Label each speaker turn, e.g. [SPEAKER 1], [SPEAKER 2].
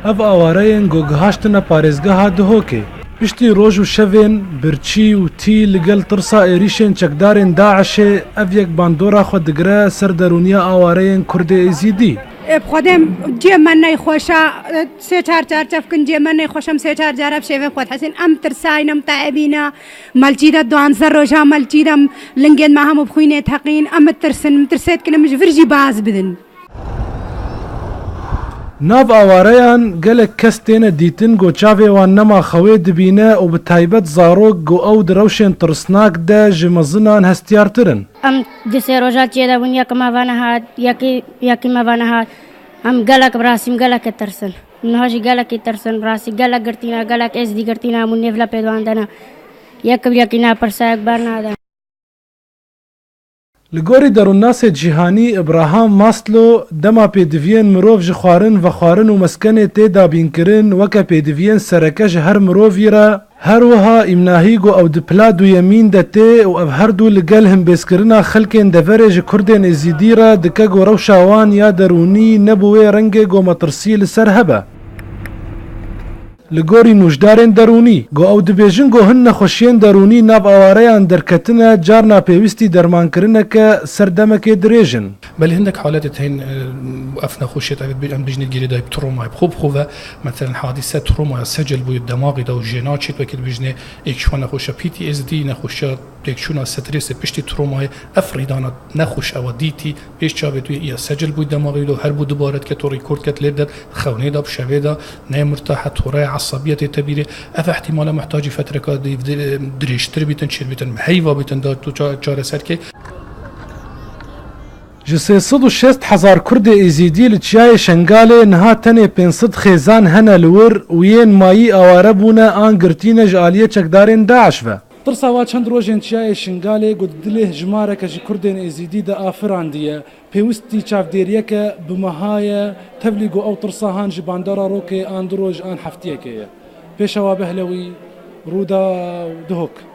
[SPEAKER 1] ev awareyên gogihashtina parêzgeha Duhokê. Piştî roj û şevên birçî û tî li gel tirsa êrişên çekdarên Daişê ev yek bandora xwe digire ser derûniya awareyên Kurdê Êzîdî.
[SPEAKER 2] بخدم جێ من نەیخۆشە سێ چار جار چەفکن جێ من نەیخۆشەم سێ چار جارە شێوێ خۆت حەسین ئەم ترساینم تاعبینە مەلچیدە دوانزە ڕۆژە مەلچیدەم لنگێن ما هەموو بخوینێت تەقین ئەمە ترسن ترسێت کنەمش ڤرژی باز بدن.
[SPEAKER 1] Nav awareyan gelek kes têne dîtin got çavê wan nema xewê dibîne û bi taybet zarok got ew di rewşên tirsnak de ji mezinan hestiyartir in.
[SPEAKER 3] Em di sê roja çêdebûn yekî me nehat yekî me nehat em gelek bi rasî gelekê tirsin. Niha jî gelekî tirsin rasî gelek girtîne gelek êzîdî girtîne hemû nêv le pê wan dene yekî bi yekî napirse yek bernade.
[SPEAKER 1] Li gorî derûnnasê cîhanî Ibrahim Maslow dema pêdiviyên mirov ji xwarin vexwarin û meskenê tê dabînkirin weke pêdiviyên sereke ji her mirovî re her wiha îmnahî got ew di pila duyemîn de tê û ev her du li gel himbêzkirina xelkên deverê ji Kurdên Êzîdî re dike got rewşa wan ya derûnî ne bi wê rengê got metirsî li ser hebe. Li gorî nûjdarên derûnî got ew dibêjin got hin nexweşiyên derûnî nav awareyan derketine carna pêwîstî dermankirineke ser demekê dirêj in.
[SPEAKER 4] بل هندك حالات هين افنا خوشيت ام بجني جيري دايب تروما بخوب خوفا مثلا حادثه تروما سجل بو الدماغ دا وجينات شيت وكيل بجني اكشوانا خوشا بي تي اس دي نخوشا تكشونا ستريس بشتي تروما افريدانا نخوش او ديتي بيش جابت يا سجل بو الدماغ دو هر بو دوبارت كتو ريكورد كت ليدر خوني دا بشوي دا نه مرتاحه تورا عصبيه تبيره اف احتمال محتاج فتره كاد دريشتر بيتن شير بيتن هيوا بيتن دا تو چاره سر که
[SPEAKER 1] Ji 306,000 Kurdê Êzîdî li Çiyayê Şengalê niha tenê 500 xêzan hene li wir û yên mayî aware bûne an girtîne ji aliyê çekdarên Daeş ve. Tirsa wa çend rojên Çiyayê Şengalê got dilê hejmareke ji Kurdên Êzîdî de afirandiye. Pêwîstî çavdêriyeke bi mehaye tevlî got ew tirsa han ji bandora Rokê an du roj an heftiyekê ye. Pêşewa Behlewî, Rûda Duhok.